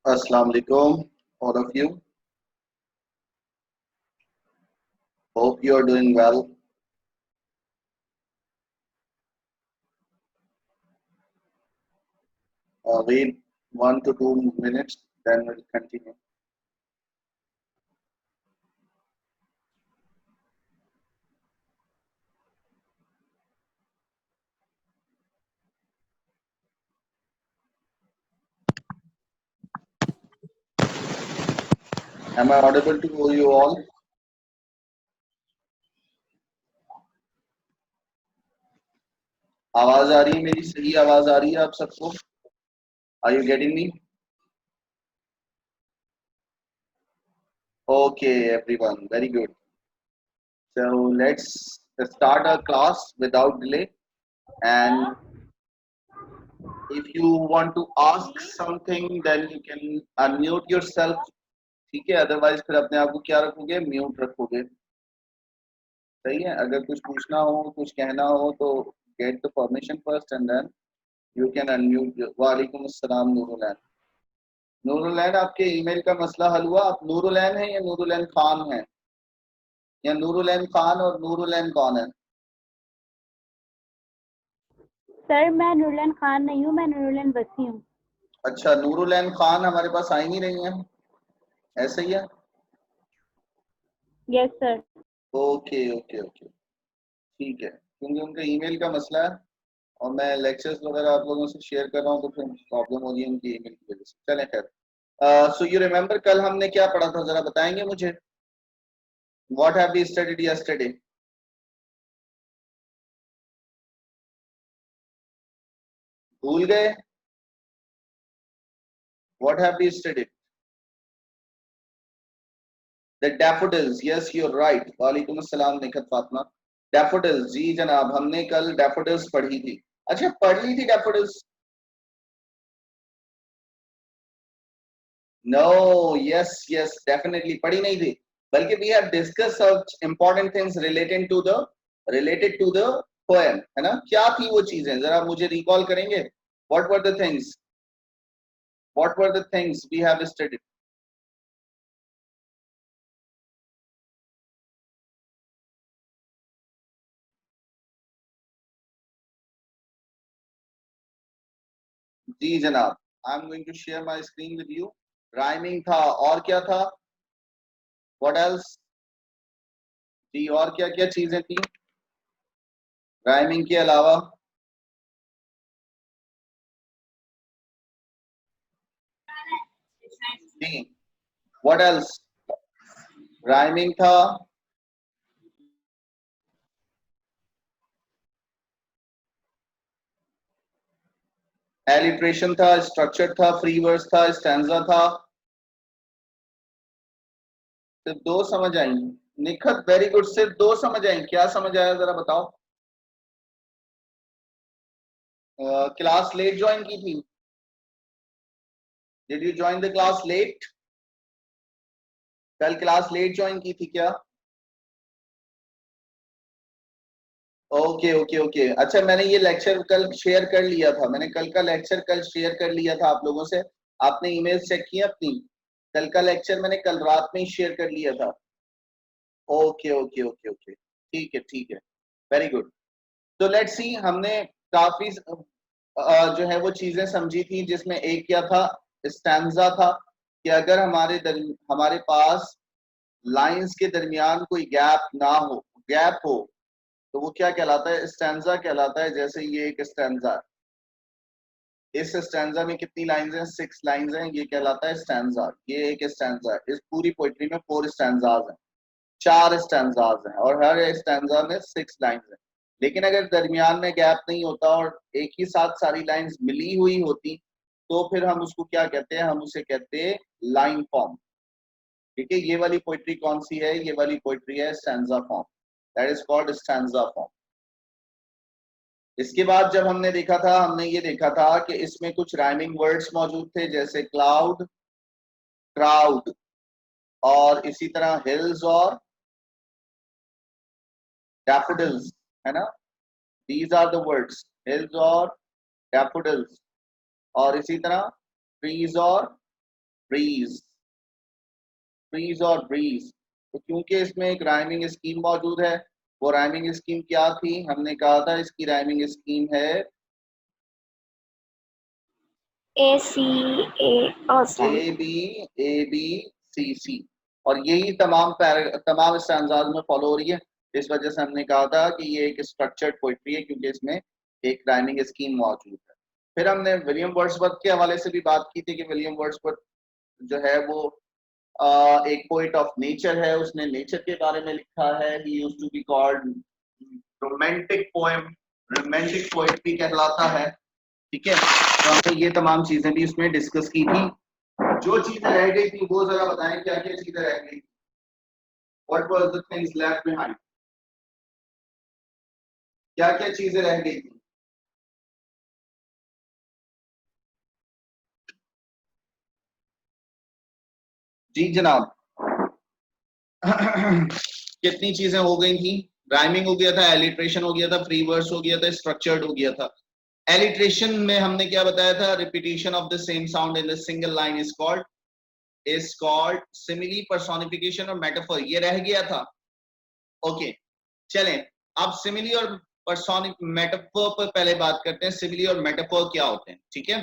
Assalamu alaikum, all of you. Hope you are doing well. Wait 1 to 2 minutes, then we'll continue. Am I audible to you all? आवाज आ रही है मेरी? सही आवाज आ रही है आप सबको? Are you getting me? Okay, everyone. Very good. So let's start our class without delay. And if you want to ask something, then you can unmute yourself. ठीक है, अदरवाइज फिर अपने आप को क्या रखोगे? म्यूट रखोगे। सही है, अगर कुछ पूछना हो, कुछ कहना हो तो get the permission first and then you can unmute. वालेकुम अस्सलाम नूरुलैन। नूरुलैन, आपके ईमेल का मसला हल हुआ? आप नूरुलैन है या नूरुलैन खान है? या नूरुलैन खान और नूरुलैन कौन है? सर मैं नूरलैन खान नहीं हूँ, मैं नूरलैन बसी हूँ। अच्छा, नूरुलैन खान हमारे पास आई नहीं रही है, ऐसे ही है? Yes sir. Okay okay okay, ठीक है, क्योंकि उनका ईमेल का मसला है और मैं लेक्चर्स वगैरह आप लोगों से शेयर कर रहा हूँ तो फिर प्रॉब्लम हो रही है उनकी ईमेल की वजह से। चलें खैर। सो यू रिमेम्बर कल हमने क्या पढ़ा था, जरा बताएंगे मुझे? What have we studied yesterday? भूल गए? What have we studied? The daffodils, yes you are right. वालेकुम अस्सलाम निखत फातिमा। डैफोडिल्स, जी जनाब, हमने कल डैफोडिल्स पढ़ी थी। अच्छा, पढ़ ली थी daffodils? No, yes yes, definitely पढ़ी नहीं थी, बल्कि we have discuss such important things related to the poem, है ना? क्या थी वो चीजें, जरा मुझे रिकॉल करेंगे? What were the things? What were the things we have studied? जी जनाब, I am going to share my screen with you. Rhyming था, और क्या था? What else? जी, और क्या क्या चीजें थी राइमिंग के अलावा? जी, व्हाट एल्स? राइमिंग था, एलिट्रेशन था, स्ट्रक्चर था, फ्री वर्स था, स्टैंजा था। सिर्फ दो समझ आई? निखत वेरी गुड, सिर्फ दो समझ आई। क्या समझ आया जरा बताओ? क्लास लेट ज्वाइन की थी? Did you join the class late? कल क्लास लेट ज्वाइन की थी क्या? ओके ओके ओके, अच्छा, मैंने ये लेक्चर कल शेयर कर लिया था, मैंने कल का लेक्चर कल शेयर कर लिया था आप लोगों से। आपने ईमेल चेक किया अपनी? कल का लेक्चर मैंने कल रात में ही शेयर कर लिया था। ओके ओके ओके ओके, ठीक है ठीक है, वेरी गुड। तो लेट्स सी, हमने काफी जो है वो चीजें समझी थी, जिसमें एक क्या था? स्टैंजा था, कि अगर हमारे पास लाइंस के दरमियान कोई गैप हो तो वो क्या कहलाता है? स्टैंजा कहलाता है। जैसे ये एक स्टैंजा, इस स्टैंजा में कितनी लाइंस हैं? 6 लाइंस हैं, ये कहलाता है स्टैंजा। ये एक स्टैंजा है। इस पूरी पोइट्री में 4 स्टैंजाज हैं, 4 स्टैंजाज हैं, और हर स्टैंजा में 6 लाइंस हैं। लेकिन अगर दरमियान में गैप नहीं होता और एक ही साथ सारी लाइंस मिली हुई होती तो फिर हम उसको क्या कहते हैं? हम उसे कहते हैं लाइन फॉर्म। ठीक है, ये वाली पोइट्री कौन सी है? ये वाली पोइट्री है stanza form, that is called stanza form. इसके बाद जब हमने देखा था, हमने ये देखा था कि इसमें कुछ राइमिंग वर्ड्स मौजूद थे, जैसे क्लाउड, क्राउड, और इसी तरह हिल्स और डैफोडिल्स, है ना? These are the words, hills और डैफोडिल्स, और इसी तरह ट्रीज और ब्रीज, ब्रीज और ब्रीज। तो क्योंकि इसमें एक राइमिंग स्कीम मौजूद है, वो राइमिंग स्कीम क्या थी? हमने कहा था इसकी राइमिंग स्कीम है JBABCC, और यही तमाम स्टैंजाज में फॉलो हो रही है। इस वजह से हमने कहा था कि ये एक स्ट्रक्चर्ड पोइट्री है, क्योंकि इसमें एक राइमिंग स्कीम मौजूद है। फिर हमने विलियम वर्ड्सवर्थ के हवाले से भी बात की थी कि विलियम वर्ड्सवर्थ जो है वो एक पोइट ऑफ नेचर है, उसने नेचर के बारे में लिखा है। He used to be called romantic poem, romantic poet भी कहलाता है। ठीक है, तो हमने ये तमाम चीजें भी उसमें डिस्कस की थी। जो चीजें रह गई थी वो जरा बताएं, क्या क्या चीजें रह गई? What was the things left behind? क्या क्या चीजें रह गई थी? जी जनाब। कितनी चीजें हो गई थी? राइमिंग हो गया था, एलिट्रेशन हो गया था, फ्री वर्स हो गया था, स्ट्रक्चर्ड हो गया था। एलिट्रेशन में हमने क्या बताया था? Repetition of the same sound in the single line is called simile, personification और मेटाफर। ये रह गया था। ओके, चलें अब सिमिली और पर्सोनिक मेटाफर पर पहले बात करते हैं। सिमिली और मेटाफर क्या होते हैं? ठीक है,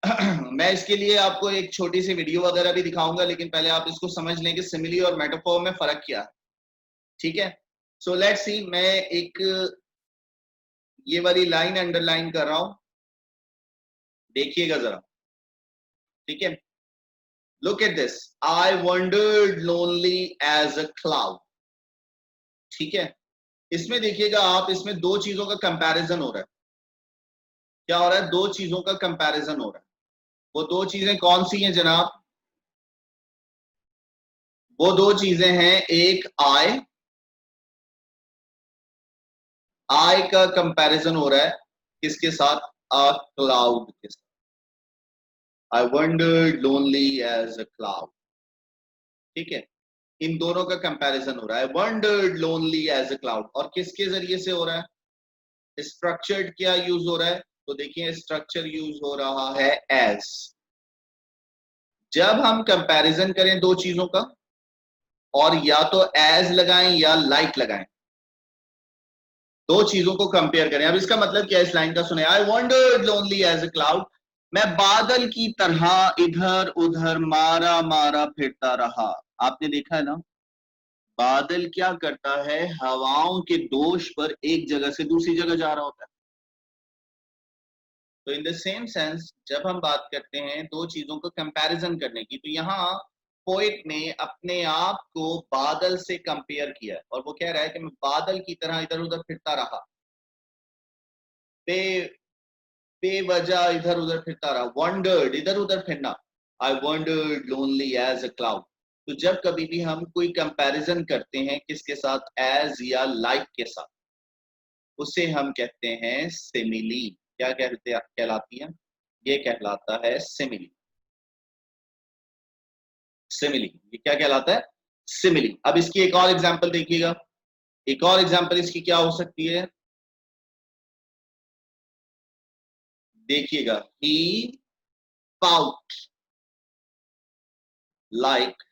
मैं इसके लिए आपको एक छोटी सी वीडियो वगैरह भी दिखाऊंगा, लेकिन पहले आप इसको समझ लें कि सिमिली और मेटाफर में फर्क क्या है। ठीक है, सो लेट्स सी, मैं एक ये वाली लाइन अंडरलाइन कर रहा हूं, देखिएगा जरा। ठीक है, look at this, I wandered lonely as a cloud. ठीक है, इसमें देखिएगा आप, इसमें दो चीजों का कंपैरिजन हो रहा है। क्या हो रहा है? दो चीजों का कंपैरिजन हो रहा है। वो दो चीजें कौन सी हैं जनाब? वो दो चीजें हैं, एक आई का कंपैरिजन हो रहा है किसके साथ? अ क्लाउड के साथ। I wandered lonely as a cloud. ठीक है, इन दोनों का कंपैरिजन हो रहा है, wandered lonely as a cloud. और किसके जरिए से हो रहा है? स्ट्रक्चर्ड क्या यूज हो रहा है? तो देखिए, स्ट्रक्चर यूज हो रहा है एज। जब हम कंपैरिजन करें दो चीजों का, और या तो एज लगाएं या लाइक लगाएं, दो चीजों को कंपेयर करें। अब इसका मतलब क्या है इस लाइन का? सुने, I wandered lonely as a cloud, मैं बादल की तरह इधर उधर मारा मारा फिरता रहा। आपने देखा है ना, बादल क्या करता है? हवाओं के दोष पर एक जगह से दूसरी जगह जा रहा होता है। तो इन द सेम सेंस, जब हम बात करते हैं दो चीजों को कंपैरिजन करने की, तो यहाँ पोइट ने अपने आप को बादल से कंपेयर किया है, और वो कह रहा है कि मैं बादल की तरह इधर उधर फिरता रहा, बेवजह इधर उधर फिरता रहा। वंडर्ड, इधर उधर फिरना। I wandered lonely as a cloud. तो जब कभी भी हम कोई कंपैरिजन करते हैं किसके साथ? एज या लाइक के साथ, उसे हम कहते हैं सिमिली। क्या कहलाती है? ये कहलाता है सिमिली। सिमिली, ये क्या कहलाता है? सिमिली। अब इसकी एक और एग्जांपल देखिएगा। एक और एग्जांपल इसकी क्या हो सकती है? देखिएगा, he pout like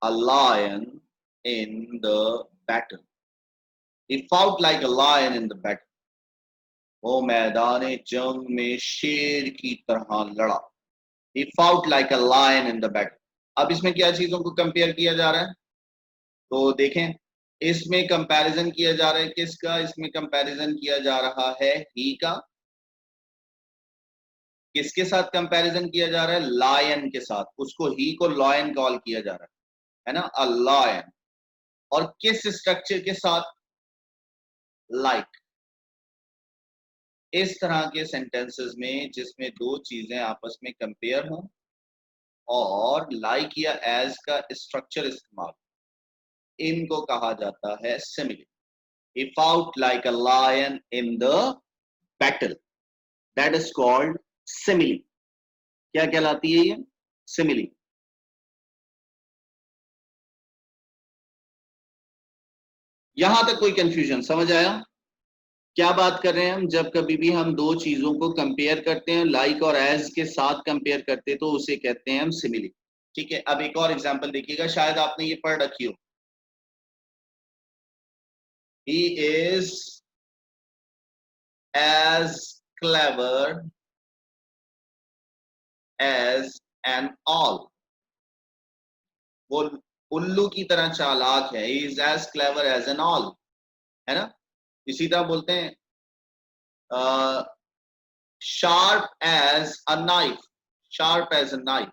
a lion in the battle. He fought like a lion in the battle. वो मैदान जंग में शेर की तरह लड़ा। He fought like a lion in the battle. अब इसमें क्या चीजों को कंपेयर किया जा रहा है? तो देखें, इसमें कंपैरिजन किया जा रहा है किसका? इसमें कंपैरिजन किया जा रहा है ही का। किसके साथ कंपैरिजन किया जा रहा है? लायन के साथ। उसको ही को लॉयन कॉल किया जा रहा है ना, अ लायन। और किस स्ट्रक्चर के साथ? लाइक। इस तरह के सेंटेंसेस में जिसमें दो चीजें आपस में कंपेयर हों और लाइक या एज का स्ट्रक्चर इस्तेमाल, इनको कहा जाता है simile. He fought like a lion in the battle. That is called simile. क्या कहलाती है ये? सिमिली। यहां तक कोई कंफ्यूजन समझ आया? क्या बात कर रहे हैं हम? जब कभी भी हम दो चीजों को कंपेयर करते हैं, लाइक और एज के साथ कंपेयर करते हैं, तो उसे कहते हैं हम सिमिली। ठीक है, अब एक और एग्जांपल देखिएगा, शायद आपने ये पढ़ रखी हो। He is as clever as an owl. वो उल्लू की तरह चालाक है। He is as clever as an owl, है ना। इसी तरह बोलते हैं sharp as a knife, sharp as a knife,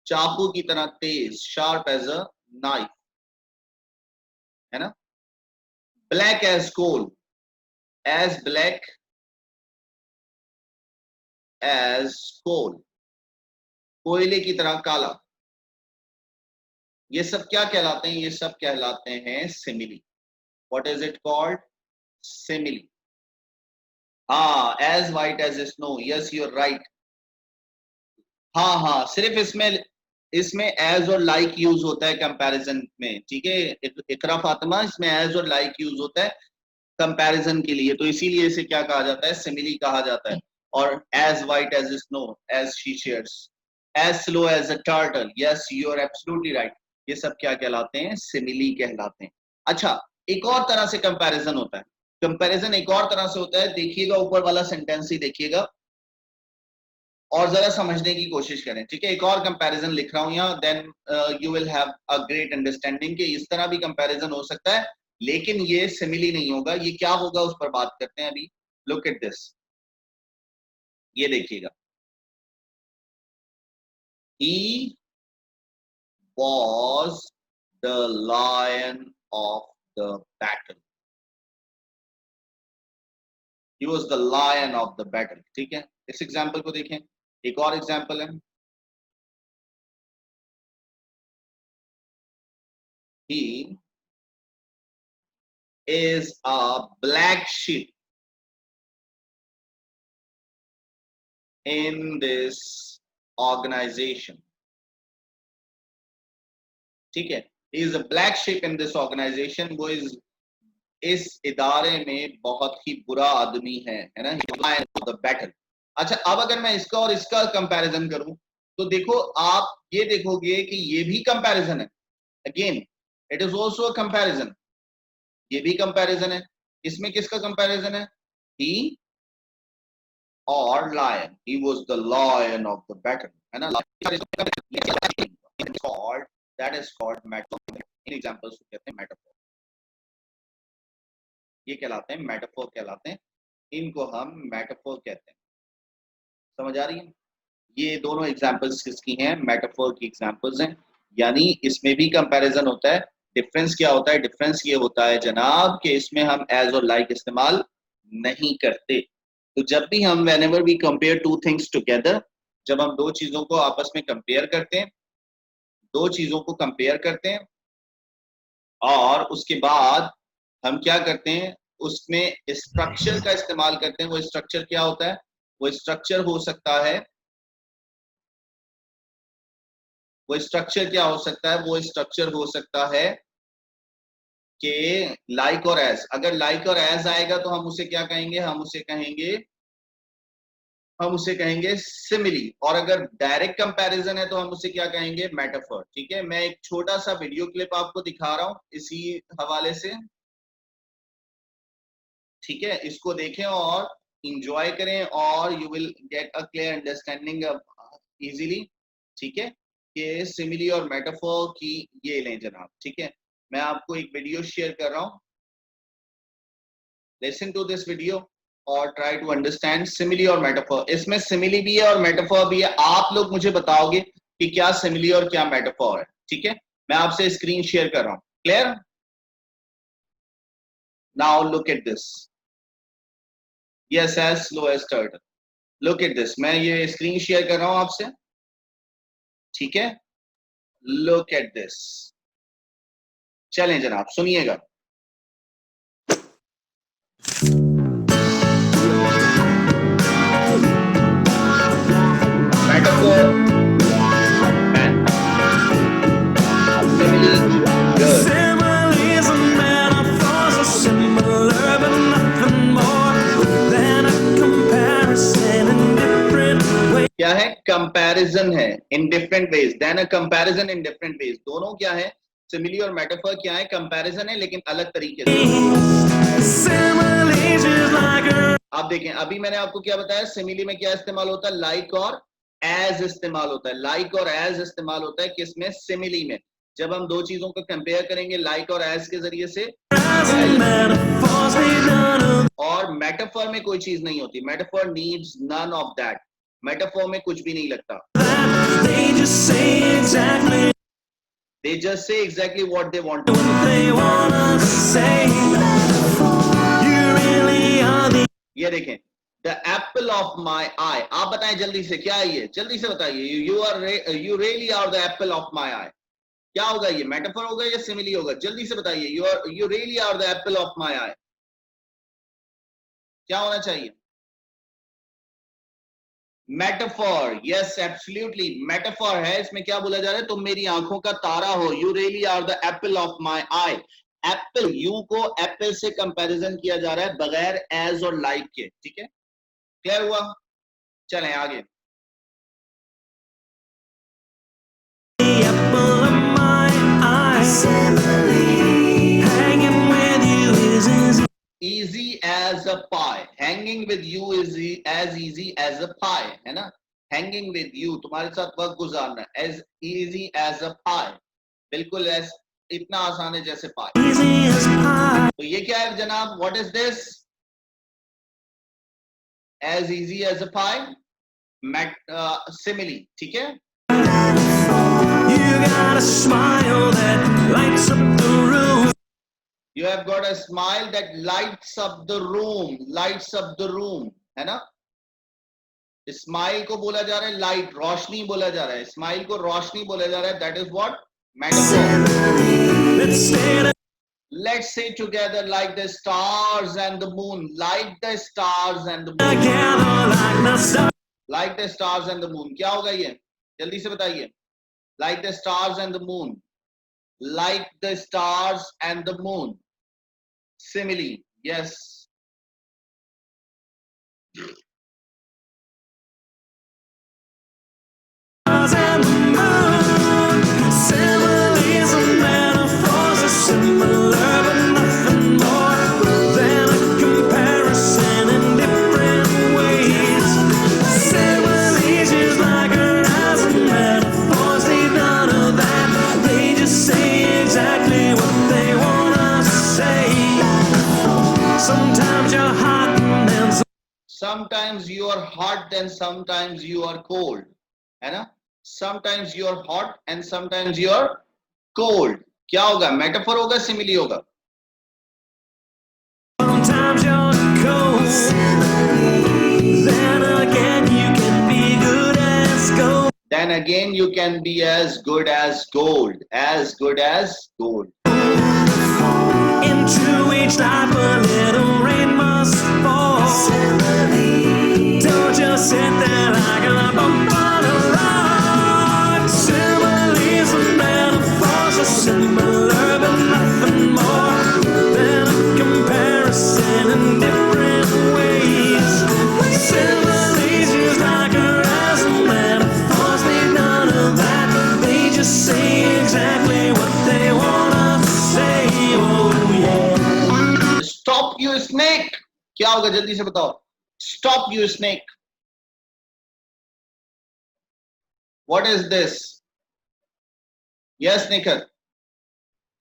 चाकू की तरह तेज, शार्प एज अ नाइफ, है ना। Black as coal, as black as coal, कोयले की तरह काला। ये सब क्या कहलाते हैं? ये सब कहलाते हैं simile. What is it called? Simile. हाँ, as white as snow, yes you are right. हाँ हाँ, सिर्फ इसमें इसमें एज और लाइक यूज होता है कंपैरिजन में। ठीक है इकरा फातिमा, इसमें एज और लाइक यूज होता है कंपैरिजन के लिए, तो इसीलिए इसे क्या कहा जाता है? सिमिली कहा जाता है। और as white as snow, as she shares, as slow as a turtle, yes you are absolutely right. ये सब क्या कहलाते हैं? सिमिली कहलाते हैं। अच्छा, एक और तरह से कंपैरिजन होता है। कंपैरिजन एक और तरह से होता है, देखिएगा ऊपर वाला सेंटेंस ही देखिएगा और जरा समझने की कोशिश करें। ठीक है, एक और कंपैरिजन लिख रहा हूं यहाँ, then you will have a great understanding कि इस तरह भी कंपैरिजन हो सकता है, लेकिन ये सिमिली नहीं होगा। ये क्या होगा उस पर बात करते हैं अभी। लुक एट दिस, ये देखिएगा। He was the lion of the battle, he was the lion of the battle. ठीक है, इस एग्जाम्पल को देखें। एक और एग्जाम्पल है, he is a black sheep in this organization. ठीक है, he is a black sheep in this organization, वो इस इदारे में बहुत ही बुरा आदमी है ना। Lion of the battle। अच्छा, अब अगर मैं इसका और इसका कंपैरिजन करूं तो देखो, आप ये देखोगे कि ये भी कंपैरिजन है। Again it is also a comparison, ये भी कंपैरिजन है। इसमें किसका कंपैरिजन है? ही और lion, he was the lion of the battle, है ना। called, that is called metaphor। In examples को कहते हैं मेटाफोर। ये कहलाते हैं मेटाफोर कहलाते हैं, इनको हम मेटाफोर कहते हैं। समझ आ रही है? ये दोनों एग्जांपल्स किसकी हैं? मेटाफोर की एग्जांपल्स हैं। यानी इसमें भी कंपैरिजन होता है। डिफरेंस क्या होता है? डिफरेंस ये होता है जनाब कि इसमें हम एज और लाइक इस्तेमाल नहीं करते। तो जब भी हम whenever we compare two things together, जब हम दो चीजों को आपस में कंपेयर करते हैं, दो चीजों को कंपेयर करते हैं और उसके बाद हम क्या करते हैं? उसमें स्ट्रक्चर का इस्तेमाल करते हैं। वो स्ट्रक्चर क्या होता है? वो स्ट्रक्चर हो सकता है, वो स्ट्रक्चर क्या हो सकता है? वो स्ट्रक्चर हो सकता है कि लाइक और एज। अगर लाइक और एज आएगा तो हम उसे क्या कहेंगे? हम उसे कहेंगे सिमिली। और अगर डायरेक्ट कंपैरिजन है तो हम उसे क्या कहेंगे? मेटाफर। ठीक है, मैं एक छोटा सा वीडियो क्लिप आपको दिखा रहा हूं इसी हवाले से। ठीक है, इसको देखें और इंजॉय करें और you will get a clear understanding easily. ठीक है, कि सिमिली और मेटाफर की ये लें जनाब। ठीक है, मैं आपको एक वीडियो शेयर कर रहा हूं, लिसन टू दिस वीडियो और ट्राई टू अंडरस्टैंड सिमिली और मेटाफर। इसमें सिमिली भी है और मेटाफर भी है। आप लोग मुझे बताओगे कि क्या सिमिली और क्या मेटाफर है। ठीक है, मैं आपसे स्क्रीन शेयर कर रहा हूं। Clear? Now look at this. Yes, as slow as turtle. Look at this, मैं ये स्क्रीन शेयर कर रहा हूं आपसे। ठीक है, लुक एट दिस। चलें जनाब, सुनिएगा। Metaphor man, simile girl। Similes and metaphors are similar, but nothing more. Comparison है in different ways, then a comparison in different ways. दोनों क्या है, सिमिली और मेटाफर क्या है, कंपैरिजन है लेकिन अलग तरीके से। आप देखें, अभी मैंने आपको क्या बताया, सिमिली में क्या इस्तेमाल होता है, लाइक और एज इस्तेमाल होता है। लाइक और एज इस्तेमाल होता है किसमें, सिमिली में। जब हम दो चीजों को कंपेयर करेंगे लाइक और एज के जरिए से। और मेटाफर में कोई चीज नहीं होती, metaphor needs none of that, metaphor में कुछ भी नहीं लगता। They just say exactly what they want to say. ये देखें, the apple of my eye। आप बताएं जल्दी से, क्या है ये, जल्दी से बताइए। You really are the apple of my eye। क्या होगा ये, मेटाफर होगा या सिमिली होगा, जल्दी से बताइए। You really are the apple of my eye। क्या होना चाहिए, मेटाफर। यस एब्सोल्युटली मेटाफर है। इसमें क्या बोला जा रहा है, तुम मेरी आंखों का तारा हो। You really are the apple of my eye. Apple, you को एप्पल से कंपैरिजन किया जा रहा है बगैर एज और लाइक के। ठीक है, क्लियर हुआ, चलें आगे। Easy as a pie, hanging with you is as easy as a pie, है ना। Hanging with you, तुम्हारे साथ वक्त गुजारना, as easy as a pie, बिल्कुल इतना आसान है जैसे पाए। तो ये क्या है जनाब, what is this, as easy as a pie, simile, ठीक है। You got a smile that lights up the room. You have got a smile that lights up the room, lights up the room, है ना। Smile को बोला जा रहा है light, रोशनी बोला जा रहा है, स्माइल को रोशनी बोला जा रहा है, that is what, metaphor. Let's say together like the stars and the moon, like the stars and the moon, like the stars and the moon। क्या होगा ये, जल्दी से बताइए। Like the stars and the moon, like the stars and the moon, simile, yes। Sometimes you are hot and sometimes you are cold, है ना। Sometimes you are hot and sometimes you are cold। क्या होगा, metaphor होगा, simile होगा। Sometimes you're cold, then again you can be good as gold. Then again you can be as good as gold, as good as gold. Into each life a little rain must fall. Don't just sit there like a bump on a rock. Similes and metaphors are similar but nothing more than a comparison in different ways. Similes just like a rise and metaphors, they none of that. They just say exactly what they wanna say. Oh yeah. Stop you snake। क्या होगा, जल्दी से बताओ। Stop you snake। What is this? Yes Nikhil,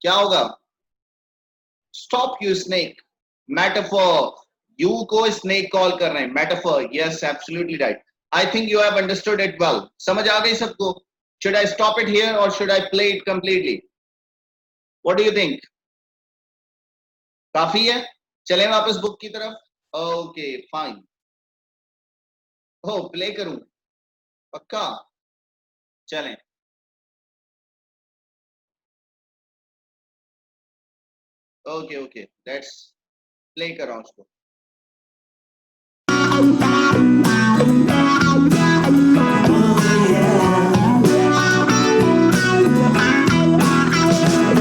क्या होगा, Stop you snake, metaphor। You को snake call कर रहे हैं, metaphor। Yes, absolutely right। I think you have understood it well। समझ आ गई सबको। Should I stop it here or should I play it completely? What do you think? काफी है, चलें वापस बुक की तरफ। Okay fine. हो प्ले करूं, पक्का, चलें। ओके ओके, लेट्स प्ले करो उसको।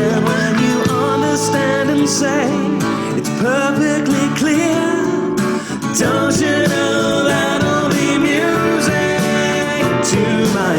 And when you understand and say it's perfectly clear, don't you know that'll be music to my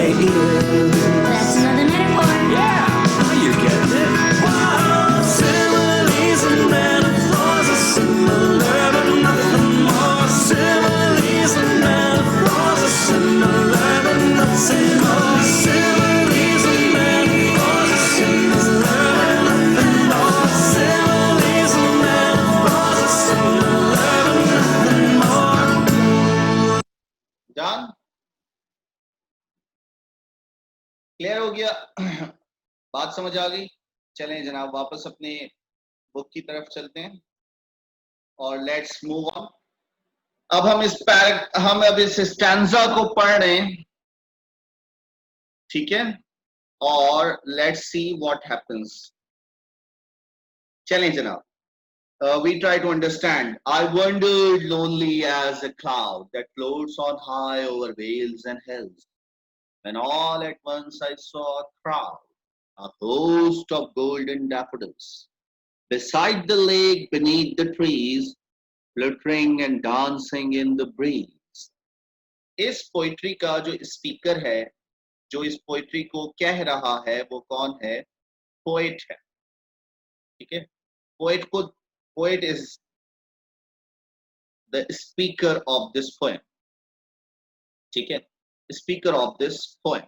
clear हो गया? बात समझ आ गई? चलें जनाब वापस अपने बुक की तरफ चलते हैं और लेट्स मूव ऑन। अब हम अब इस स्टैंजा को पढ़ रहे हैं, ठीक है, और लेट्स सी व्हाट हैपेंस। चलें जनाब। We try to understand. I wandered lonely as a cloud that floats on high over vales and hills, when all at once I saw a crowd, a host of golden daffodils, beside the lake, beneath the trees, fluttering and dancing in the breeze. इस poetry का जो speaker है, जो इस poetry को कह रहा है, वो कौन है? पोएट है, ठीक है। Poet is the speaker of this poem, ठीक है, स्पीकर ऑफ दिस पोएम।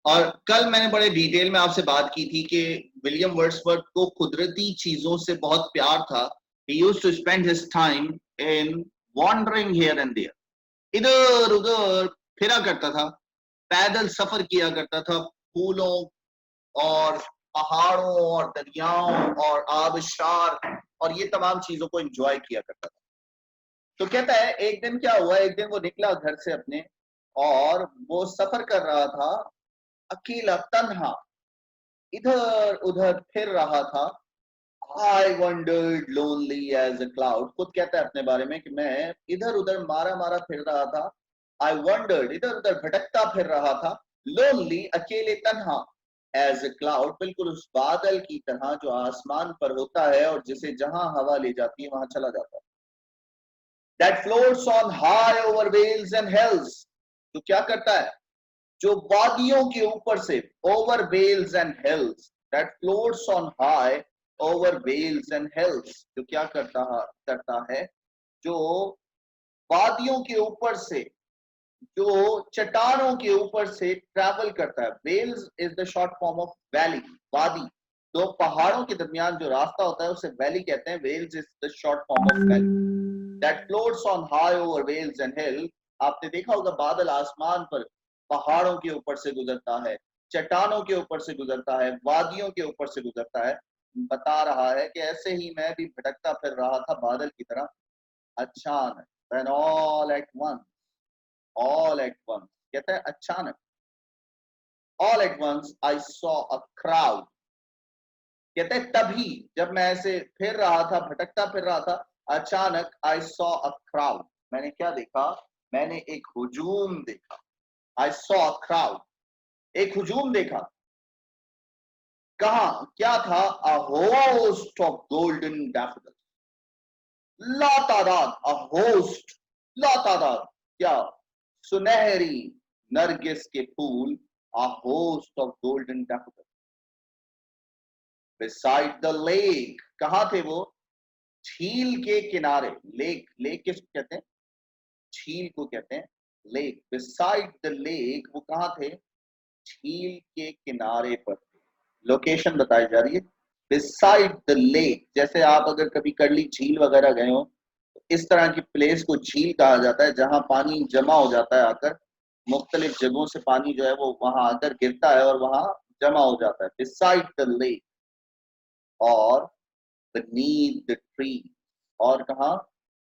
और कल मैंने बड़े डिटेल में आपसे बात की थी कि विलियम वर्ड्सवर्थ को कुदरती चीजों से बहुत प्यार था। He used to spend his time in wandering here and there, इधर उधर फिरा करता था, पैदल सफर किया करता था, फूलों और पहाड़ों और दरियाओं और आबशार और ये तमाम चीजों को एंजॉय किया करता था। तो कहता है एक दिन क्या हुआ, एक दिन वो निकला घर से अपने और वो सफर कर रहा था, अकेला तन्हा इधर उधर फिर रहा था। I wandered lonely as a cloud, खुद कहता है अपने बारे में कि मैं इधर उधर मारा मारा फिर रहा था। I wandered, इधर उधर भटकता फिर रहा था। Lonely, अकेले तन्हा, as a cloud, बिल्कुल उस बादल की तरह जो आसमान पर होता है और जिसे जहां हवा ले जाती है वहां चला जाता है। That floats on high over vales and hills, तो क्या करता है, जो वादियों के ऊपर से, over vales and hills, that floats on high over vales and hills, जो क्या करता है, जो वादियों के ऊपर से, जो चट्टानों के ऊपर से ट्रैवल करता है। Vales is the short form of valley, वादी, दो पहाड़ों के दरमियान जो रास्ता होता है उसे वैली कहते हैं। Vales is the short form of valley. That floats on high over vales and hill, आपने देखा होगा बादल आसमान पर पहाड़ों के ऊपर से गुजरता है, चट्टानों के ऊपर से गुजरता है, वादियों के ऊपर से गुजरता है। बता रहा है कि ऐसे ही मैं भी भटकता फिर रहा था बादल की तरह, अचानक, when all at once, कहता है अचानक, all at once I saw a crowd, कहते हैं तभी जब मैं ऐसे फिर रहा था, भटकता फिर रहा था, अचानक I saw a crowd, मैंने क्या देखा, मैंने एक हुजूम देखा। I saw a crowd, एक हुजूम देखा। कहां, क्या था? A host of golden daffodils, लातादाद, a host, लातादाद, क्या? सुनहरी नरगिस के फूल, a host of golden daffodils, beside the lake, कहां थे वो? झील के किनारे। लेक किसको कहते हैं? झील को कहते हैं लेक। beside the lake, वो कहां थे? झील के किनारे पर थे। लोकेशन बताई जा रही है, beside the lake। जैसे आप अगर कभी करली झील वगैरह गए हो, तो इस तरह की प्लेस को झील कहा जाता है जहां पानी जमा हो जाता है, आकर मुख्तलिफ जगहों से पानी जो है वो वहां आकर गिरता है और वहां जमा हो जाता है। beside the lake और beneath the tree, और कहा?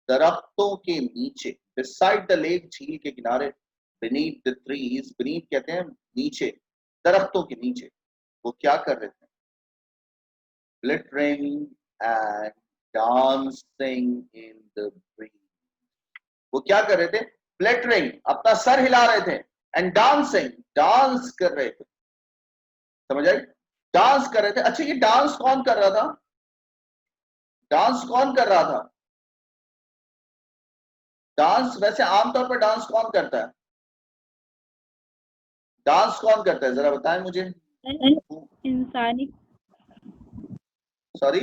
दरख्तों के नीचे। beside the lake, झील के किनारे, beneath the trees, beneath कहते हैं नीचे, दरख्तों के नीचे वो क्या कर रहे थे? glittering and dancing in the breeze, वो क्या कर रहे थे? glittering, अपना सर हिला रहे थे, and dancing, डांस कर रहे थे। समझ आई? डांस कर रहे थे। अच्छा, ये डांस कौन कर रहा था? डांस कौन कर रहा था? डांस वैसे आमतौर पर डांस कौन करता है? डांस कौन करता है, जरा बताएं मुझे। इंसानी, सॉरी,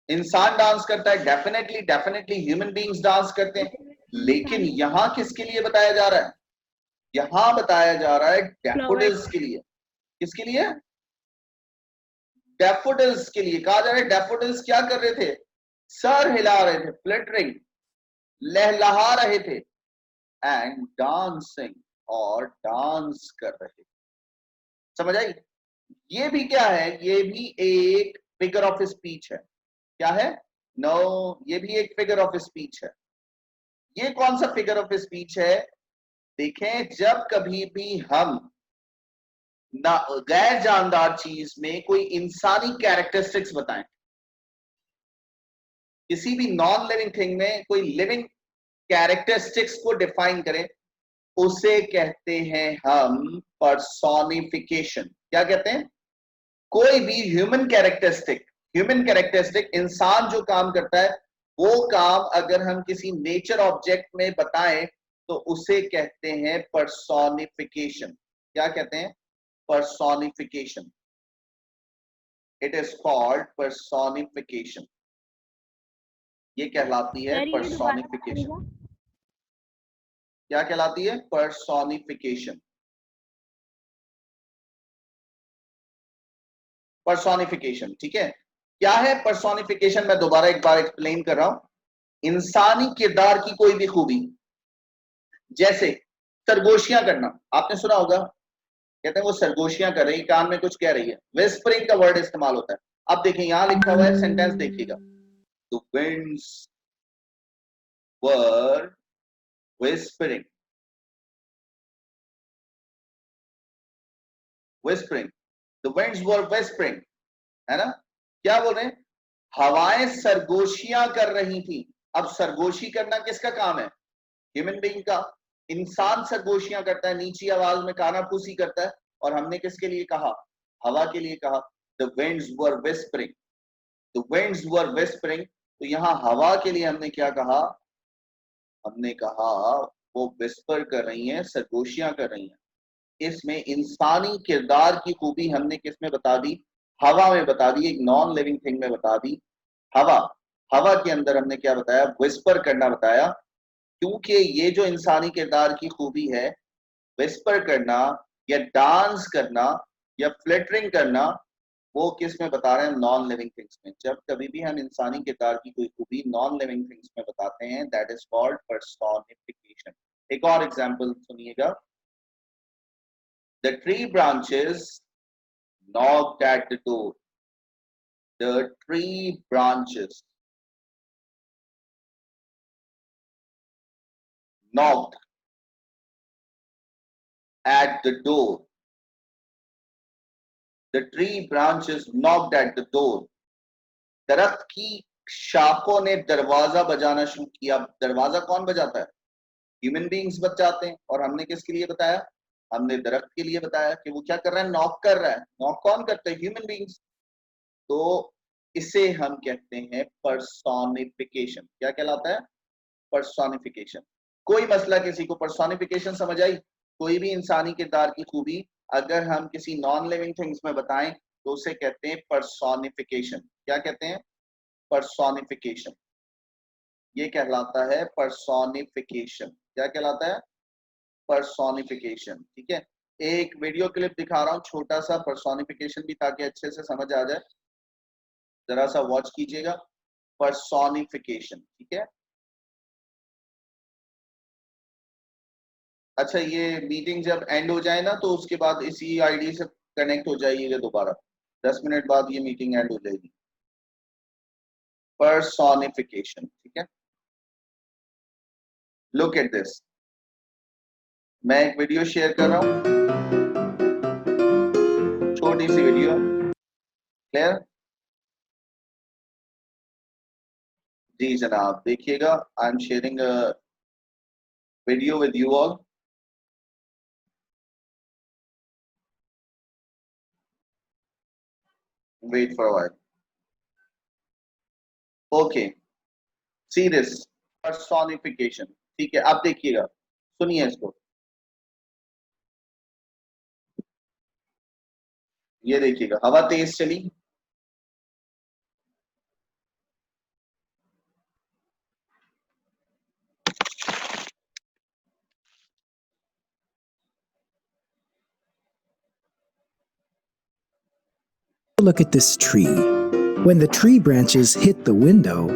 इंसान डांस करता है। डेफिनेटली ह्यूमन बीइंग्स डांस करते हैं, लेकिन यहां किसके लिए बताया जा रहा है? यहां बताया जा रहा है डैफोडिल्स के लिए। किसके लिए? डैफोडिल्स के लिए कहा जा रहा है। डैफोडिल्स क्या कर रहे थे? सर हिला रहे थे, फ्लिटरिंग, लहलहा रहे थे, एंड डांसिंग, और डांस कर रहे। समझ आई? ये भी क्या है? ये भी एक फिगर ऑफ स्पीच है। क्या है? नो, ये भी एक फिगर ऑफ स्पीच है। ये कौन सा फिगर ऑफ स्पीच है? देखें, जब कभी भी हम गैर जानदार चीज में कोई इंसानी कैरेक्टरिस्टिक्स बताएं, किसी भी नॉन लिविंग थिंग में कोई लिविंग कैरेक्टरिस्टिक्स को डिफाइन करें, उसे कहते हैं हम पर्सोनिफिकेशन। क्या कहते हैं? कोई भी ह्यूमन कैरेक्टरिस्टिक इंसान जो काम करता है, वो काम अगर हम किसी नेचर ऑब्जेक्ट में बताएं तो उसे कहते हैं पर्सोनिफिकेशन। क्या कहते हैं? Personification. It is called personification. ये कहलाती है पर्सोनिफिकेशन। क्या कहलाती है? पर्सोनिफिकेशन। पर्सोनिफिकेशन, ठीक है। क्या है पर्सोनिफिकेशन? मैं दोबारा एक बार एक्सप्लेन कर रहा हूं। इंसानी किरदार की कोई भी खूबी, जैसे सरगोशियां करना, आपने सुना होगा, कहते हैं वो सरगोशियां कर रही, कान में कुछ कह रही है, विस्परिंग का वर्ड इस्तेमाल होता है। अब देखिए यहां लिखा हुआ है, सेंटेंस देखिएगा, the winds were whispering, whispering, the winds were whispering, है ना? क्या बोल रहे हैं? हवाएं सरगोशियां कर रही थी। अब सरगोशी करना किसका काम है? ह्यूमन बीइंग का। इंसान सरगोशियां करता है, नीची आवाज में कानाफूसी करता है, और हमने किसके लिए कहा? हवा के लिए कहा। The winds were whispering, the winds were whispering। तो यहां हवा के लिए हमने क्या कहा? हमने कहा वो विस्पर कर रही हैं, सरगोशियां कर रही हैं। इसमें इंसानी किरदार की खूबी हमने किस में बता दी? हवा में बता दी, एक नॉन लिविंग थिंग में बता दी। हवा, हवा के अंदर हमने क्या बताया? विस्पर करना बताया। क्योंकि ये जो इंसानी किरदार की खूबी है, विस्पर करना या डांस करना या फ्लिटरिंग करना, वो किस में बता रहे हैं? नॉन लिविंग थिंग्स में। जब कभी भी हम इंसानी किरदार की कोई खूबी नॉन लिविंग थिंग्स में बताते हैं, दैट इज कॉल्ड पर्सोनिफिकेशन। एक और एग्जांपल सुनिएगा। The tree branches knocked at the door. The tree branches knocked at the door. The tree branches knocked at the door. दरख्त की शाखों ने दरवाजा बजाना शुरू किया। दरवाजा कौन बजाता है? ह्यूमन बीइंग्स बजाते हैं। और हमने किसके लिए बताया? हमने दरख्त के लिए बताया कि वो क्या कर रहा है? नॉक कर रहा है। नॉक कौन करता है? Human beings. तो इसे हम कहते हैं पर्सोनिफिकेशन। क्या कहलाता है? पर्सोनिफिकेशन। कोई मसला किसी को पर्सोनिफिकेशन समझ आई? कोई भी इंसानी किरदार की खूबी अगर हम किसी नॉन लिविंग थिंग्स में बताएं तो उसे कहते हैं पर्सोनिफिकेशन। क्या कहते हैं? पर्सोनिफिकेशन। ये कहलाता है पर्सोनिफिकेशन। क्या कहलाता है? पर्सोनिफिकेशन। ठीक है, एक वीडियो क्लिप दिखा रहा हूं छोटा सा पर्सोनिफिकेशन भी, ताकि अच्छे से समझ आ जाए। जरा सा वॉच कीजिएगा। पर्सोनिफिकेशन, ठीक है। अच्छा, ये मीटिंग जब एंड हो जाए ना तो उसके बाद इसी आईडी से कनेक्ट हो जाइएगा दोबारा। 10 मिनट बाद ये मीटिंग एंड हो जाएगी। पर्सोनिफिकेशन, ठीक है। Look at this. मैं एक वीडियो शेयर कर रहा हूं, छोटी सी वीडियो। क्लियर? जी जनाब, देखिएगा। I am sharing a video with you all. Wait for a while. Okay, see this personification. ठीक है, आप देखिएगा, सुनिए इसको। ये देखिएगा, हवा तेज चली। Look at this tree. When the tree branches hit the window,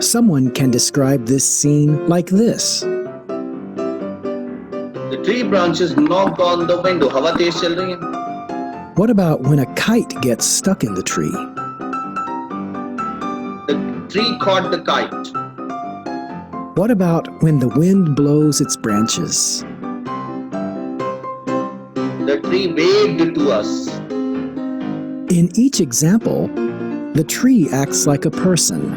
someone can describe this scene like this. The tree branches knocked on the window. हवा तेज चल रही है. What about when a kite gets stuck in the tree? The tree caught the kite. What about when the wind blows its branches? The tree waved to us. In each example, the tree acts like a person.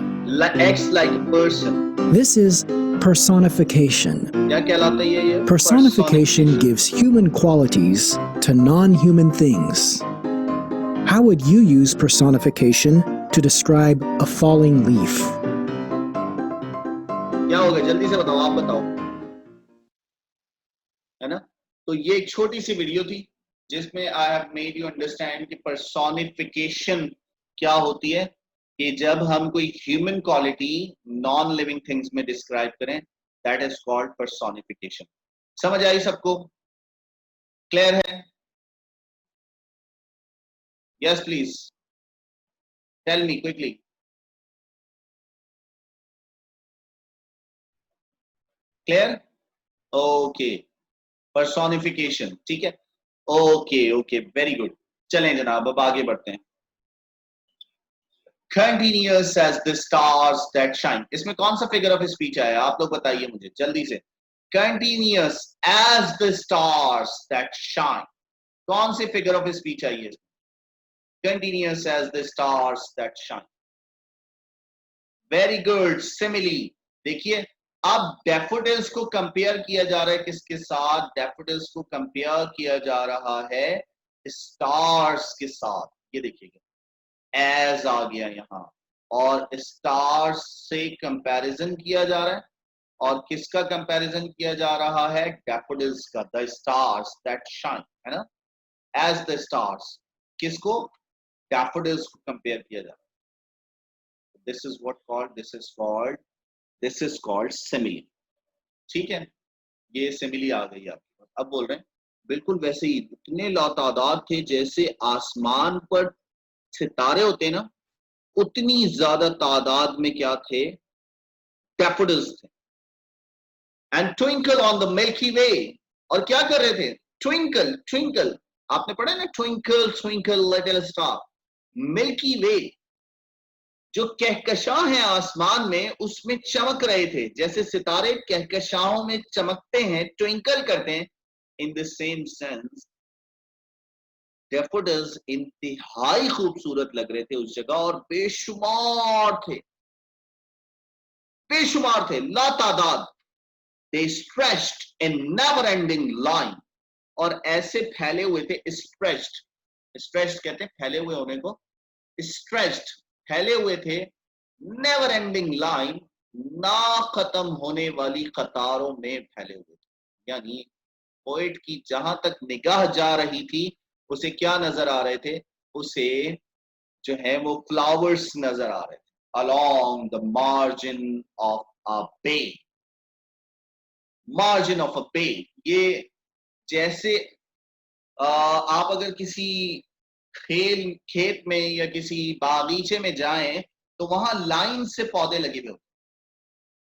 Acts like a person. This is personification. क्या कहलाता है ये? Personification gives human qualities to non-human things. How would you use personification to describe a falling leaf? क्या होगा? जल्दी से बताओ, आप बताओ, है ना? तो ये एक छोटी सी वीडियो थी जिसमें I have made you understand कि पर्सोनिफिकेशन क्या होती है, कि जब हम कोई human quality non living things में डिस्क्राइब करें, दैट इज कॉल्ड पर्सोनिफिकेशन. समझ आई सबको? क्लियर है? Yes please tell me quickly. Clear? Okay, personification, ठीक है. Okay okay, very good. चलें जनाब, अब आगे बढ़ते हैं. Continuous as the stars that shine. इसमें कौन सा फिगर ऑफ स्पीच आया? आप लोग बताइए मुझे जल्दी से. Continuous as the stars that shine. कौन सी फिगर ऑफ स्पीच आई है? Continuous as the stars that shine. Very good. Simile. देखिए, अब डैफोडिल्स को कंपेयर किया जा रहा है किसके साथ? डैफोडिल्स को कंपेयर किया जा रहा है स्टार्स के साथ. ये देखिएगा, एज आ गया यहाँ, और स्टार्स से कंपैरिजन किया जा रहा है. और किसका कंपैरिजन किया जा रहा है? डैफोडिल्स का. द स्टार्स दैट शाइन, है ना? As the stars. किसको? डैफोडिल्स को कंपेयर किया जा रहा है. This is what called, this is called simile. ठीक है, ये सिमिली आ गई आपके पास. अब बोल रहे हैं बिल्कुल वैसे ही इतने लातादाद थे जैसे आसमान पर सितारे होते ना, उतनी ज्यादा तादाद में क्या थे? डैफोडिल्स थे. And twinkle on the milky way. और क्या कर रहे थे? Twinkle twinkle. आपने पढ़ा ना, twinkle twinkle little star. Milky way जो कहकशां है आसमान में, उसमें चमक रहे थे जैसे सितारे कहकशाओं में चमकते हैं, ट्विंकल करते हैं. In the same sense daffodils इंतहाई खूबसूरत लग रहे थे उस जगह, और बेशुमार थे, लातादाद. They stretched in never ending line. और ऐसे फैले हुए थे. स्ट्रेच्ड कहते हैं फैले हुए होने को. स्ट्रेच्ड, फैले हुए थे. नेवर एंडिंग लाइन, ना खत्म होने वाली कतारों में फैले हुए थे. यानी पोएट की जहां तक निगाह जा रही थी, उसे क्या नजर आ रहे थे? उसे जो है वो फ्लावर्स नजर आ रहे थे. Along the margin of a bay. Margin of a bay, ये जैसे आप अगर किसी खेत में या किसी बागीचे में जाएं तो वहां लाइन से पौधे लगे हुए होते.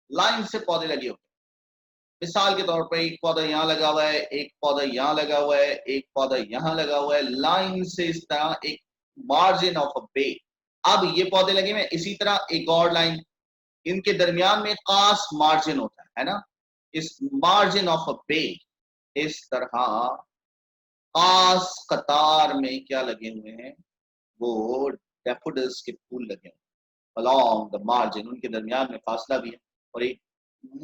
लाइन से पौधे लगे होते. मिसाल के तौर पर एक पौधा यहाँ लगा हुआ है, एक पौधा यहाँ लगा हुआ है, एक पौधा यहाँ लगा हुआ है, लाइन से इस तरह एक मार्जिन ऑफ अ बे. अब ये पौधे लगे हुए, इसी तरह एक और लाइन, इनके दरमियान में खास मार्जिन होता है ना. इस मार्जिन ऑफ अ बे इस तरह खास कतार में क्या लगे हुए हैं? वो डैफोडिल्स के फूल लगे हुए. अलोंग द मार्जिन, उनके दरमियान में फासला भी है, और एक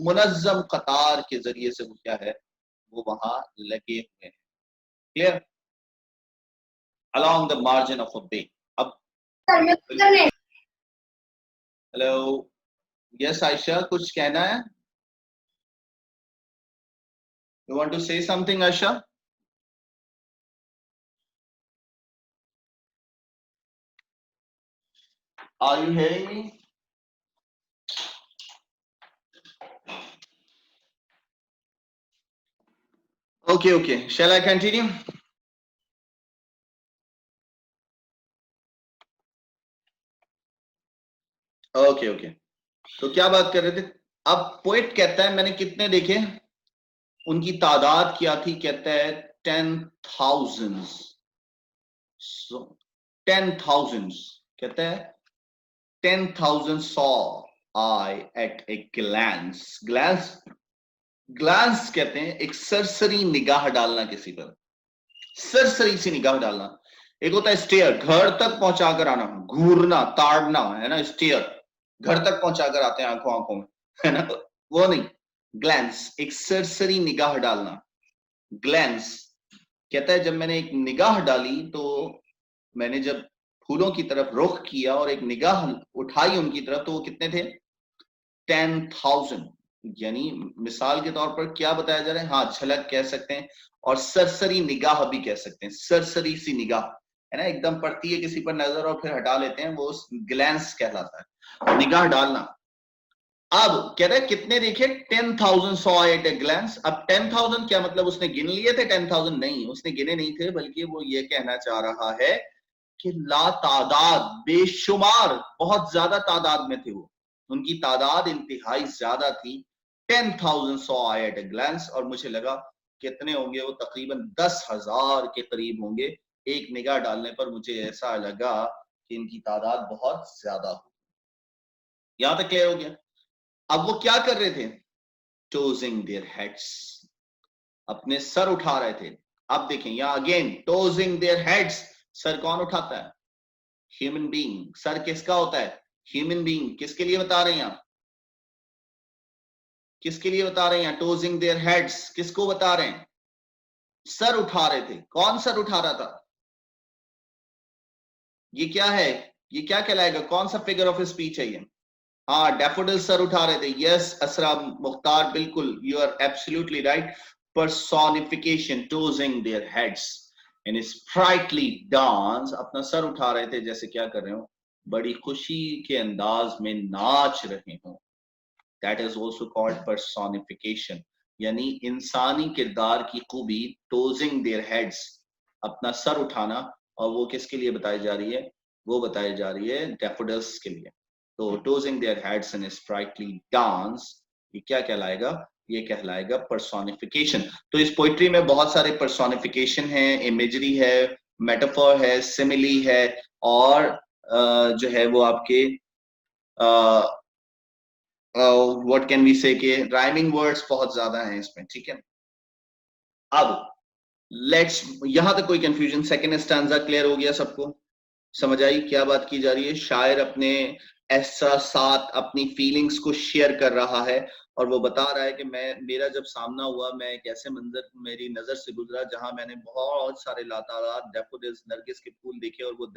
मुनज्जम कतार के जरिए से वो क्या है? वो वहां लगे हुए हैं. Clear? Along the margin of a bay. अब हेलो, यस आयशा, कुछ कहना है? You want to say something Ayesha? Are you hearing me? Okay, shall I continue? Okay. तो क्या बात कर रहे थे? अब पोएट कहता है मैंने कितने देखे? उनकी तादाद क्या थी, कहता है 10,000, 10,000, कहता है 10,000 saw I at a glance. Glance कहते हैं एक सरसरी निगाह डालना किसी पर, सरसरी सी निगाह डालना। एक होता है स्टेयर, घर तक पहुंचा कर आना, घूरना, ताड़ना, है ना, स्टेयर घर तक पहुंचा कर आते हैं आंखों में, है ना, वो नहीं। ग्लैंस एक सरसरी निगाह डालना। ग्लैंस कहता है जब मैंने एक निगाह डाली, तो मैंने जब फूलों की तरफ रुख किया और एक निगाह उठाई उनकी तरफ, तो वो कितने थे, 10,000। यानी मिसाल के तौर पर क्या बताया जा रहा है, हाँ झलक कह सकते हैं और सरसरी निगाह भी कह सकते हैं। सरसरी सी निगाह, है ना, एकदम पड़ती है किसी पर नजर और फिर हटा लेते हैं, वो ग्लैंस कहलाता है, निगाह डालना। अब कह रहे हैं कितने देखे, 10,000 saw at a glance। अब 10,000 क्या मतलब, उसने गिन लिए थे 10,000? नहीं, उसने गिने नहीं थे, बल्कि वो ये कहना चाह रहा है कि ला तादाद, बेशुमार, बहुत ज्यादा तादाद में थे वो, उनकी तादाद इंतहाई ज्यादा थी। 10,000 saw at a glance, और मुझे लगा कितने होंगे वो, तकरीबन 10,000 के करीब होंगे। एक निगाह डालने पर मुझे ऐसा लगा कि इनकी तादाद बहुत ज्यादा हो। यहां तक क्लियर हो गया। अब वो क्या कर रहे थे, टोजिंग देयर हेड्स, अपने सर उठा रहे थे। अब देखें यहां अगेन, टोजिंग देयर हेड्स, सर कौन उठाता है, ह्यूमन बीइंग। सर किसका होता है, ह्यूमन बीइंग। किसके लिए बता रहे हैं आप, किसके लिए बता रहे हैं, टोजिंग देयर हेड्स किसको बता रहे हैं, सर उठा रहे थे। कौन सर उठा रहा था, ये क्या है, ये क्या कहलाएगा, कौन सा फिगर ऑफ स्पीच है ये, हाँ डैफोडिल सर उठा रहे थे। यस असरा मुख्तार, बिल्कुल, you are absolutely right. Personification, tossing their heads in sprightly dance, अपना सर उठा रहे थे, जैसे क्या कर रहे हो, बड़ी खुशी के अंदाज में नाच रहे हो। That is also called personification, यानी इंसानी किरदार की खूबी, टोजिंग देयर हेड्स, अपना सर उठाना। और वो किसके लिए बताई जा रही है, वो बताई जा रही है डैफोडिल्स के लिए। तो tossing their heads in sprightly dance, ये क्या कहलाएगा, ये कहलाएगा पर्सोनिफिकेशन। तो इस पोइट्री में बहुत सारे पर्सोनिफिकेशन है, इमेजरी है, मेटाफोर है, सिमिली है, और जो है वो आपके व्हाट कैन वी से के राइमिंग वर्ड्स बहुत ज्यादा हैं इसमें, ठीक है। अब लेट्स, यहां तक कोई कंफ्यूजन, सेकंड स्टैंजा क्लियर हो गया सबको, समझ आई क्या बात की जा रही है। शायर अपने एहसासात, अपनी फीलिंग्स को शेयर कर रहा है, और वो बता रहा है कि मेरा जब सामना हुआ, मैं एक ऐसे मंजर मेरी नजर से गुजरा जहां मैंने बहुत सारे लातादाद डैफोडिल्स, नरगिस के फूल देखे, और वो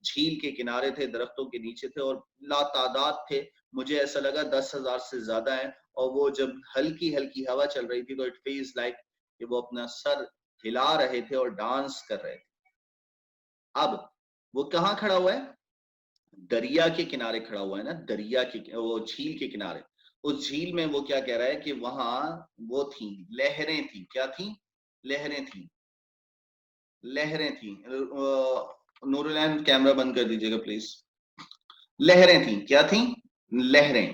झील के किनारे थे, दरख्तों के नीचे थे, और लातादाद थे। मुझे ऐसा लगा 10,000 से ज्यादा है। और वो जब हल्की हल्की हवा चल रही थी, तो इट फील्स लाइक कि वो अपना सर हिला रहे थे और डांस कर रहे थे। अब वो कहाँ खड़ा हुआ है, दरिया के किनारे खड़ा हुआ है ना, दरिया के, वो झील के किनारे। उस झील में वो क्या कह रहा है कि वहां वो थी, लहरें थी। क्या थी, लहरें थी, लहरें थी। नूरुलैन कैमरा बंद कर दीजिएगा प्लीज। लहरें थी, क्या थी, लहरें।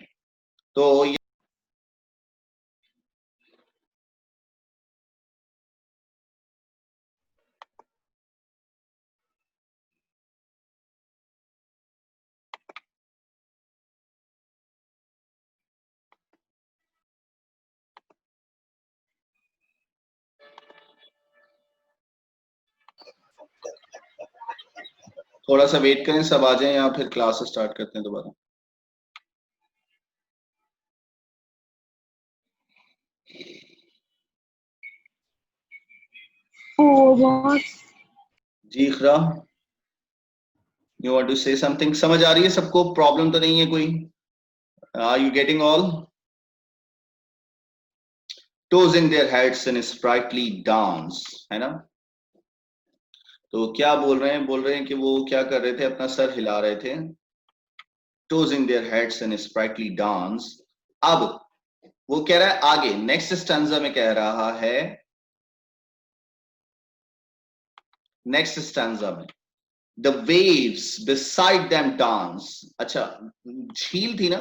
तो थोड़ा सा वेट करें, सब आ जाएं, या फिर क्लास स्टार्ट करते हैं दोबारा। जी Iqra, you want to say something, समझ आ रही है सबको, प्रॉब्लम तो नहीं है कोई, are you getting all. Tossing their heads in sprightly dance, है ना। तो क्या बोल रहे हैं कि वो क्या कर रहे थे, अपना सर हिला रहे थे। Tossing their heads in sprightly dance. अब वो कह रहा है आगे, नेक्स्ट स्टैंजा में कह रहा है, नेक्स्ट स्टैंजा में, the waves beside them dance. अच्छा, झील थी ना,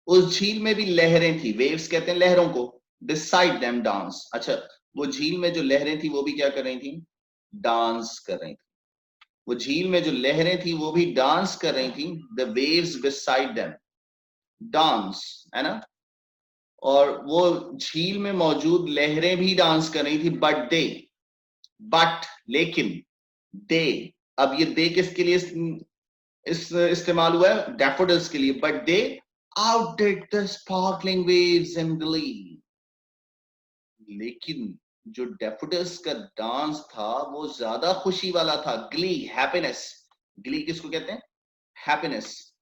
उस झील में भी लहरें थी। वेव्स कहते हैं लहरों को, beside them dance. अच्छा, वो झील में जो लहरें थी वो भी क्या कर रही थी? डांस कर रही थी। वो झील में जो लहरें थी वो भी डांस कर रही थी. The waves beside them dance, है ना? और वो झील में मौजूद लहरें भी डांस कर रही थी. बट लेकिन दे, अब ये दे किसके लिए इस्तेमाल हुआ है? डैफोडिल्स के लिए. But they outdid the sparkling waves in glee. लेकिन जो डैफोडिल्स का डांस था वो ज्यादा खुशी वाला था. Glee, happiness. ग्ली किसको कहते हैं? Happiness.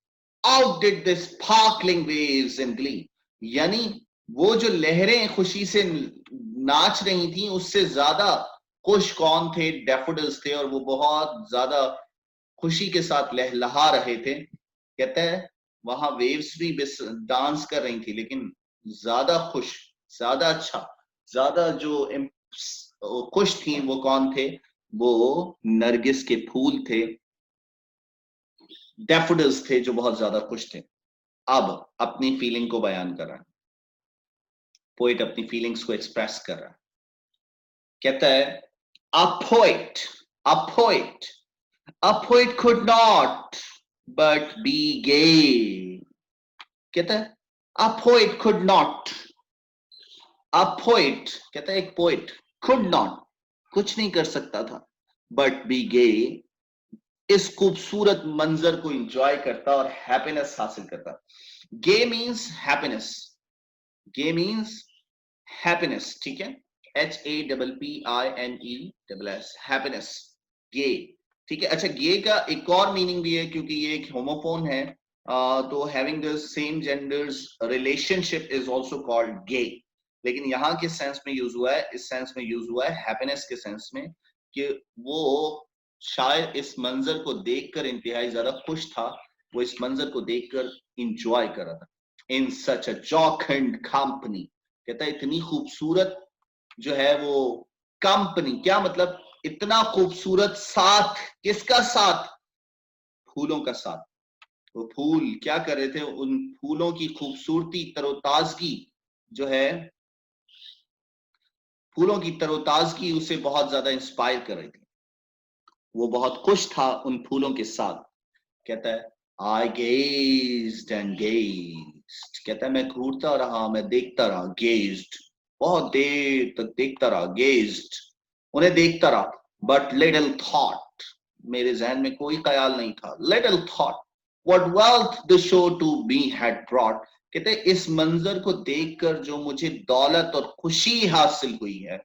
outdid the sparkling waves in glee. यानी वो जो लहरें खुशी से नाच रही थी उससे ज्यादा खुश कौन थे? डैफोडिल्स थे. और वो बहुत ज्यादा खुशी के साथ लहलहा रहे थे. कहता है वहां वेव्स भी डांस कर रही थी लेकिन ज्यादा खुश, ज्यादा अच्छा, ज्यादा जो खुश थी वो कौन थे? वो नरगिस के फूल थे, डैफोडिल्स थे जो बहुत ज्यादा खुश थे. अब अपनी फीलिंग को बयान कर रहा है. पोएट अपनी फीलिंग्स को एक्सप्रेस कर रहा है. कहता है a poet could not but be gay. कहता है a poet could not, a poet कहता है एक पोएट could not कुछ नहीं कर सकता था but be gay इस खूबसूरत मंजर को एंजॉय करता और हैप्पीनेस हासिल करता. गे मींस हैप्पीनेस. गे मींस हैप्पीनेस. ठीक है, HAPPINESS, हैप्पीनेस, गे. ठीक है. अच्छा, गे का एक और मीनिंग भी है क्योंकि ये एक होमोफोन है. तो having the same genders relationship is also called gay. लेकिन यहाँ किस सेंस में यूज हुआ है? इस सेंस में यूज हुआ है हैप्पीनेस के सेंस में कि वो शायद इस मंजर को देखकर इंतहाई ज्यादा खुश था. वो इस मंजर को देखकर इंजॉय कर रहा था. इन सच अ जॉकेंड कंपनी. कहता है इतनी खूबसूरत जो है वो कंपनी. क्या मतलब? इतना खूबसूरत साथ. किसका साथ? फूलों का साथ. वो फूल क्या कर रहे थे? उन फूलों की खूबसूरती, तरोताजगी जो है, फूलों की तरोताजगी उसे बहुत ज्यादा इंस्पायर कर रही थी. वो बहुत खुश था उन फूलों के साथ. कहता है I gazed and gazed. कहता है मैं घूरता रहा, मैं देखता रहा. gazed, बहुत देर तक देखता रहा. gazed, उन्हें देखता रहा. but little thought, मेरे जहन में कोई ख्याल नहीं था. little thought what wealth the show to me had brought. कहते इस मंजर को देखकर जो मुझे दौलत और खुशी हासिल हुई है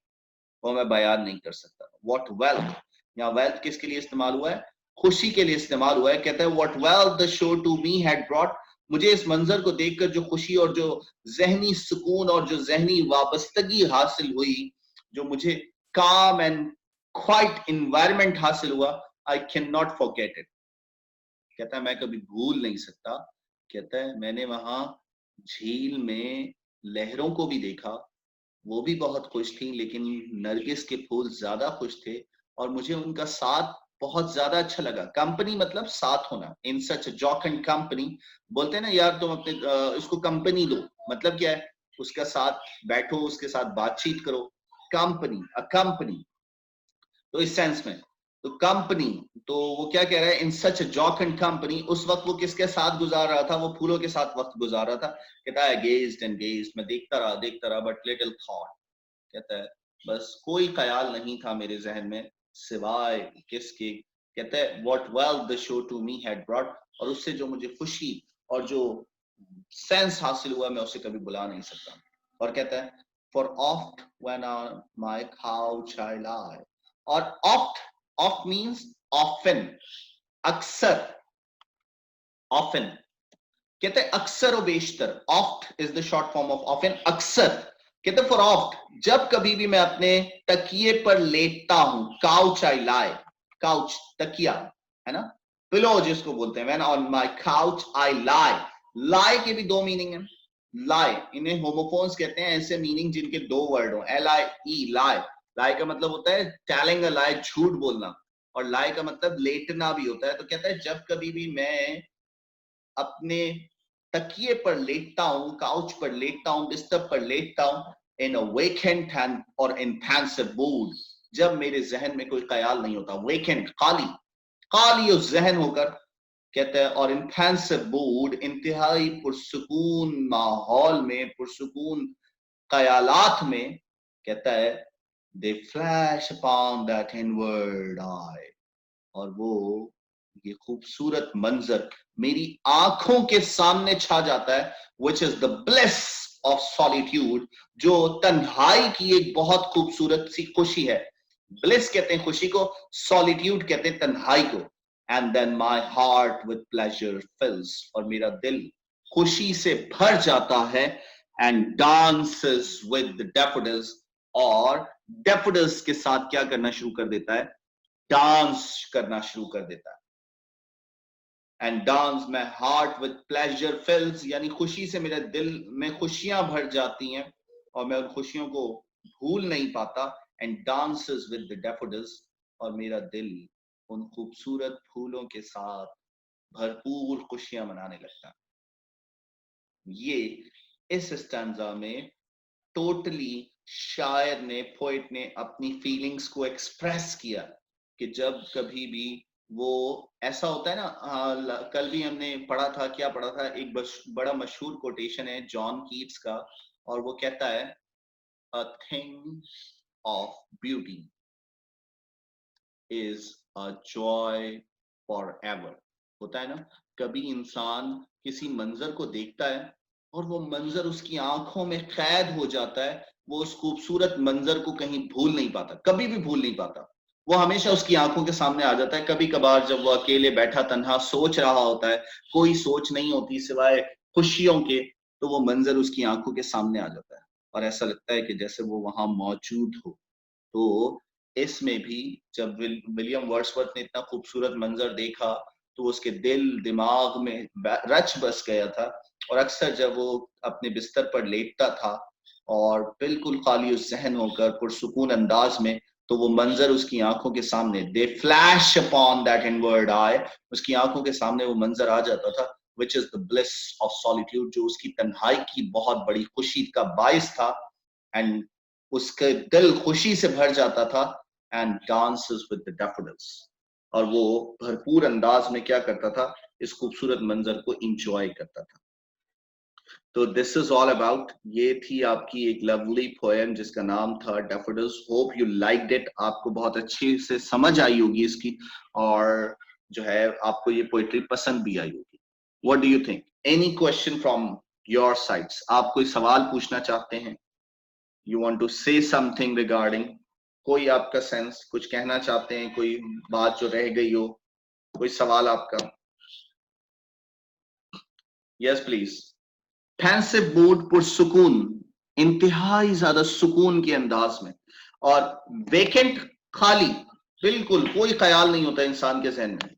वो मैं बयान नहीं कर सकता. what wealth, यहाँ wealth किसके लिए इस्तेमाल हुआ है? खुशी के लिए इस्तेमाल हुआ है. कहता है what wealth the show to me had brought. मुझे इस मंजर को देखकर जो खुशी और जो जहनी सुकून और जो जहनी वाबस्तगी हासिल हुई, जो मुझे calm and quiet environment हासिल हुआ, I cannot forget it. कहता है मैं कभी भूल नहीं सकता. कहता है मैंने वहां झील में लहरों को भी देखा, वो भी बहुत खुश थी लेकिन नरगिस के फूल ज्यादा खुश थे और मुझे उनका साथ बहुत ज्यादा अच्छा लगा. कंपनी मतलब साथ होना. इन सच जॉक एंड कंपनी. बोलते हैं ना यार तुम अपने इसको कंपनी दो. मतलब क्या है? उसका साथ बैठो, उसके साथ बातचीत करो. Company, a company. तो इस सेंस में तो कंपनी, तो वो क्या कह रहा है? इन सच जॉक एंड कंपनी. उस वक्त वो किसके साथ गुजार रहा था? वो फूलों के साथ वक्त गुजार रहा था. कहता है गेज्ड एंड गेज्ड, मैं देखता रहा बट लिटिल थॉट. कहता है बस कोई ख्याल नहीं था मेरे जहन में सिवाय किसके? कहता है what wealth the show to me had brought. और उससे जो मुझे खुशी और जो सेंस हासिल हुआ मैं उसे कभी बुला नहीं सकता. और कहता है for oft when on my couch I lie. और oft means often, अक्सर. often कहते हैं अक्सर और बेशतर. oft is the short form of often, अक्सर. कहते हैं for oft, जब कभी भी मैं अपने तकिए पर लेटता हूं. couch I lie, couch तकिया है ना, पिलो जिसको बोलते हैं. when on my couch I lie. lie के भी दो मीनिंग है. lie, इन्हें होमोफोन्स कहते हैं, ऐसे मीनिंग जिनके दो वर्ड हो. LIE, lie. lie का मतलब होता है टेलिंग अ lie, झूठ बोलना. और lie का मतलब लेटना भी होता है. तो कहता है जब कभी भी मैं अपने तकिए पर लेटता हूं, काउच पर लेटता हूं, बिस्तर पर लेटता हूं, in a vacant and or pensive mood, जब मेरे जहन में कोई ख्याल नहीं होता, vacant खाली उस जहन होकर, कहता है, और in pensive mood, इंतहाई पुरसुकून माहौल में, पुरसुकून ख्यालात में, कहता है, they flash upon that inward eye, और वो ये खूबसूरत मंजर मेरी आंखों के सामने छा जाता है, which is the bliss of solitude, जो तन्हाई की एक बहुत खूबसूरत सी खुशी है. bliss कहते हैं खुशी को, solitude कहते हैं तन्हाई को. and then my heart with pleasure fills, और मेरा दिल खुशी से भर जाता है, and dances with the daffodils, और daffodils के साथ क्या करना शुरू कर देता है, डांस करना शुरू कर देता है. and dance my heart with pleasure fills, यानी खुशी से मेरे दिल में खुशियां भर जाती हैं और मैं उन खुशियों को भूल नहीं पाता. and dances with the daffodils, और मेरा दिल उन खूबसूरत फूलों के साथ भरपूर खुशियां मनाने लगता है. ये इस स्टैंजा में टोटली शायर ने, पोएट ने अपनी फीलिंग्स को एक्सप्रेस किया कि जब कभी भी वो ऐसा होता है ना, कल भी हमने पढ़ा था, क्या पढ़ा था, एक बड़ा मशहूर कोटेशन है जॉन कीट्स का, और वो कहता है, a thing of beauty is a joy forever. होता है ना, कभी इंसान किसी मंजर को देखता है और वो मंजर उसकी आंखों में कैद हो जाता है, वो उस खूबसूरत मंजर को कहीं भूल नहीं पाता, कभी भी भूल नहीं पाता, वो हमेशा उसकी आंखों के सामने आ जाता है. कभी कभार जब वो अकेले बैठा तन्हा सोच रहा होता है, कोई सोच नहीं होती सिवाय खुशियों के, तो वो मंजर उसकी आंखों के सामने आ जाता है और ऐसा लगता है कि जैसे वो वहां मौजूद हो. तो इसमें भी जब विलियम वर्ड्सवर्थ ने इतना खूबसूरत मंजर देखा तो उसके दिल दिमाग में रच बस गया था, और अक्सर जब वो अपने बिस्तर पर लेटता था और बिल्कुल खाली ज़हन होकर पुरसुकून अंदाज में, तो वो मंजर उसकी आंखों के सामने, दे फ्लैश अपॉन दैट इनवर्ड आई, उसकी आंखों के सामने वो मंजर आ जाता था, which is the bliss of solitude, जो उसकी तन्हाई की बहुत बड़ी खुशी का बाइस था, एंड उसके दिल खुशी से भर जाता था, and dances with the daffodils, और वो भरपूर अंदाज में क्या करता था, इस खूबसूरत मंजर को इंजॉय करता था. तो दिस इज ऑल अबाउट, ये थी आपकी एक लवली पोएम जिसका नाम था daffodils. Hope you liked it, आपको बहुत अच्छी से समझ आई होगी इसकी, और जो है आपको ये पोएट्री पसंद भी आई होगी. What do you think? Any question from your sides? आप कोई सवाल पूछना चाहते हैं? You want to say something regarding, कोई आपका सेंस, कुछ कहना चाहते हैं, कोई बात जो रह गई हो, कोई सवाल आपका? Yes please. पेंसिव मूड, पुरसुकून, इंतहाई ज्यादा सुकून के अंदाज में, और वेकेंट, खाली, बिल्कुल कोई ख्याल नहीं होता इंसान के जहन में.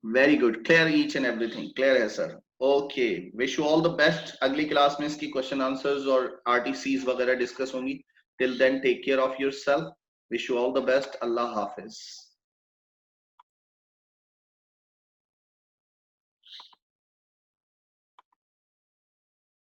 Very good, clear each and everything, clear है sir. Okay, wish you all the best. अगली क्लास में इसकी क्वेश्चन आंसर्स और आरटीसीज वगैरह डिस्कस होंगी. Till then, take care of yourself. Wish you all the best. Allah Hafiz.